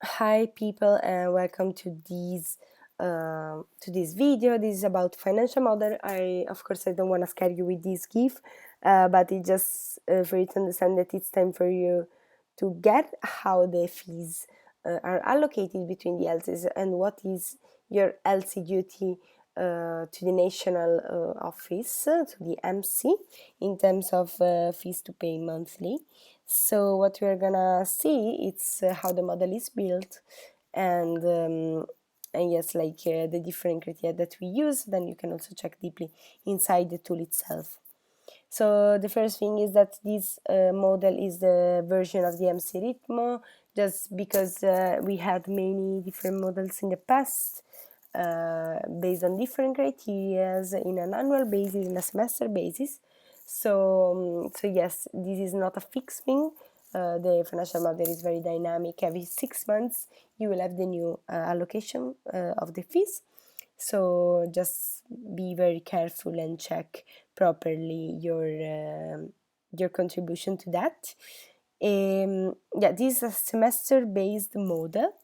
Hi people, and welcome to this video. This is about financial model. Of course I don't want to scare you with this GIF, but it just for you to understand that it's time for you to get how the fees are allocated between the LCs and what is your LC duty to the national office, to the MC, in terms of fees to pay monthly. So what we're gonna see it's how the model is built, and yes, like the different criteria that we use. Then you can also check deeply inside the tool itself. So the first thing is that this model is the version of the MC Ritmo, just because we had many different models in the past, based on different criteria in an annual basis, in a semester basis. So yes, this is not a fixed thing. The financial model is very dynamic. Every 6 months, you will have the new allocation of the fees. So just be very careful and check properly your contribution to that. Yeah, this is a semester-based model.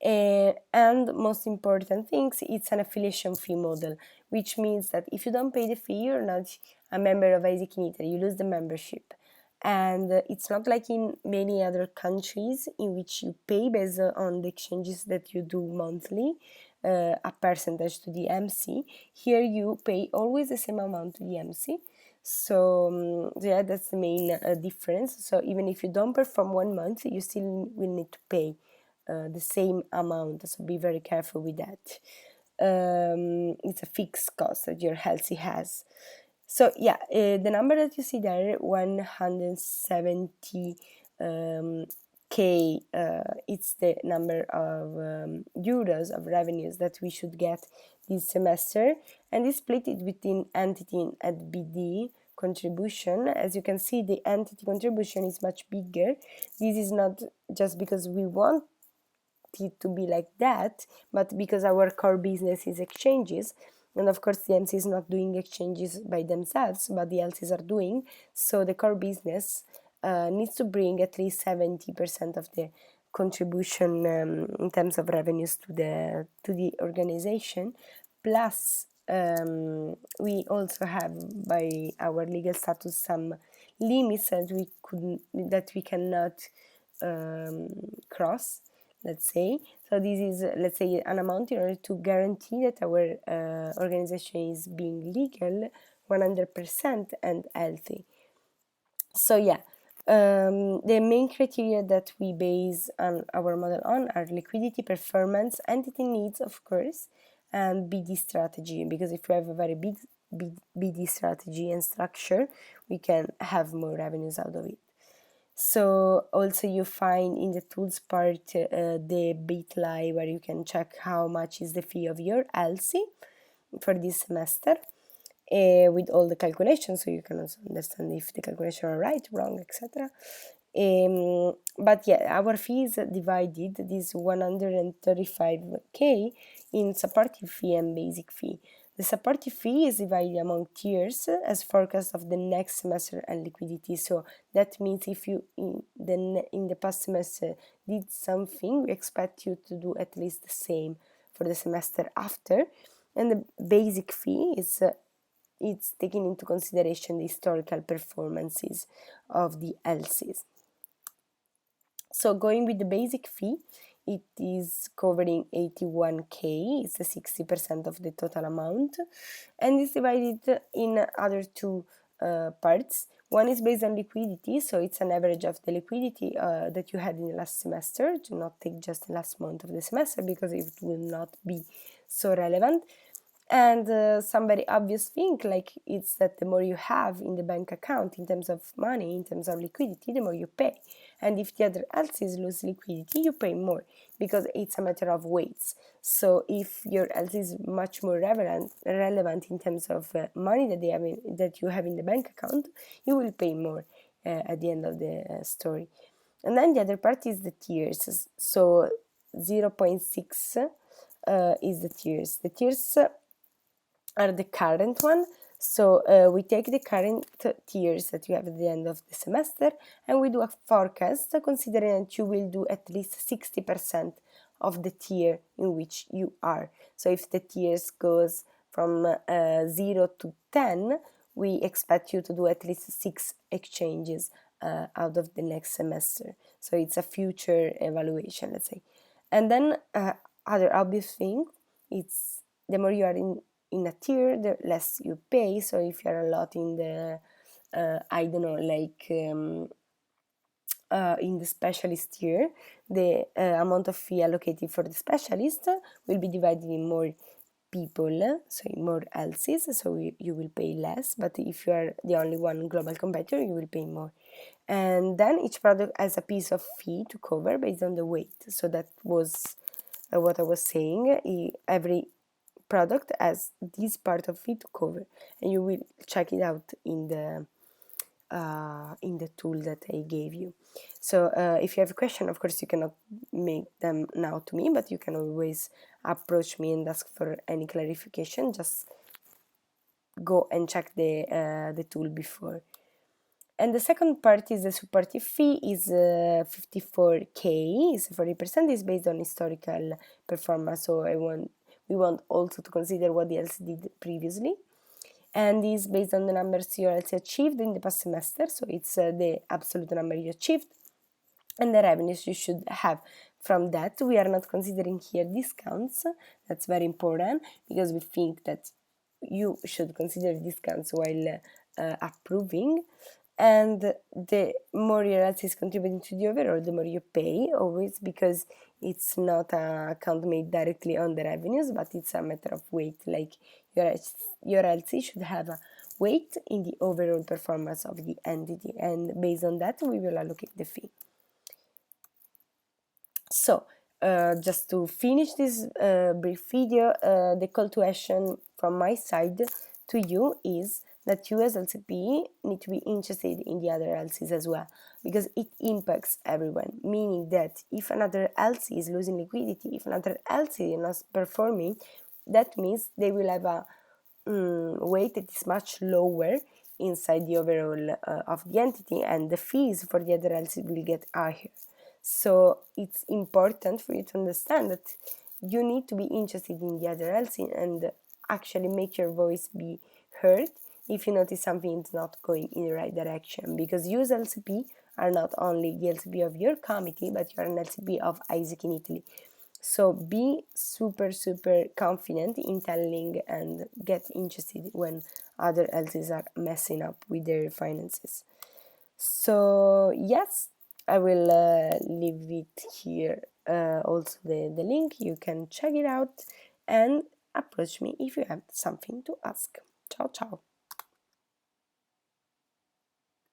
And most important things, it's an affiliation fee model, which means that if you don't pay the fee, you're not a member of ISIC in Italy, you lose the membership. And it's not like in many other countries in which you pay based on the exchanges that you do monthly, a percentage to the MC. Here you pay always the same amount to the MC. So yeah, that's the main difference. So even if you don't perform 1 month, you still will need to pay the same amount, so be very careful with that. It's a fixed cost that your healthy has. So yeah, the number that you see there, 170 K, it's the number of euros of revenues that we should get this semester, and it's split it between entity and BD contribution. As you can see, the entity contribution is much bigger. This is not just because we want it to be like that, but because our core business is exchanges. And of course, the MC is not doing exchanges by themselves, but the LCs are doing. So the core business needs to bring at least 70% of the contribution in terms of revenues to the organization. Plus, we also have by our legal status some limits that we cannot cross, let's say. So this is, let's say, an amount in order to guarantee that our organization is being legal 100% and healthy. So yeah, the main criteria that we base on our model on are liquidity, performance, entity needs, of course, and BD strategy, because if we have a very big BD strategy and structure, we can have more revenues out of it. So also you find in the tools part the Bitly, where you can check how much is the fee of your LC for this semester, with all the calculations, so you can also understand if the calculations are right, wrong, etc. But yeah, our fee is divided, this 135K, in supportive fee and basic fee. The supportive fee is divided among tiers as forecast of the next semester and liquidity. So that means if you in the past semester did something, we expect you to do at least the same for the semester after. And the basic fee is it's taking into consideration the historical performances of the LCs. So going with the basic fee, it is covering 81K, it's 60% of the total amount, and it's divided in other two parts. One is based on liquidity, so it's an average of the liquidity that you had in the last semester. Do not take just the last month of the semester because it will not be so relevant. And some very obvious thing, like, it's that the more you have in the bank account in terms of money, in terms of liquidity, the more you pay. And if the other LCs lose liquidity, you pay more because it's a matter of weights. So if your LC is much more relevant in terms of money that you have in the bank account, you will pay more at the end of the story. And then the other part is the tiers. So 0.6 is the tiers. The tiers are the current one. So we take the current tiers that you have at the end of the semester, and we do a forecast considering that you will do at least 60% of the tier in which you are. So if the tiers goes from 0 to 10, we expect you to do at least 6 exchanges out of the next semester. So it's a future evaluation, let's say. And then other obvious thing, it's the more you are in a tier, the less you pay. So if you are a lot in the I don't know, like in the specialist tier, the amount of fee allocated for the specialist will be divided in more people, so in more LCs, so you will pay less. But if you are the only one global competitor, you will pay more. And then each product has a piece of fee to cover based on the weight. So that was what I was saying. Every product has this part of fee to cover, and you will check it out in the tool that I gave you. So if you have a question, of course you cannot make them now to me, but you can always approach me and ask for any clarification. Just go and check the tool before. And the second part is the supportive fee is 54K, is 40%, is based on historical performance. So we want also to consider what the LC did previously, and is based on the numbers you LC achieved in the past semester. So it's the absolute number you achieved and the revenues you should have from that. We are not considering here discounts. That's very important, because we think that you should consider discounts while approving. And the more your LC is contributing to the overall, the more you pay, always, because it's not a account made directly on the revenues, but it's a matter of weight. Like your LC should have a weight in the overall performance of the entity, and based on that we will allocate the fee. So just to finish this brief video, the call to action from my side to you is that you as LCP need to be interested in the other LCs as well, because it impacts everyone, meaning that if another LC is losing liquidity, if another LC is not performing, that means they will have a weight that is much lower inside the overall of the entity, and the fees for the other LC will get higher. So it's important for you to understand that you need to be interested in the other LC and actually make your voice be heard if you notice something is not going in the right direction, because you as LCP are not only the LCP of your committee, but you are an LCP of ISEC in Italy. So be super confident in telling and get interested when other LCs are messing up with their finances. So yes, I will leave it here, also the link. You can check it out and approach me if you have something to ask. Ciao ciao.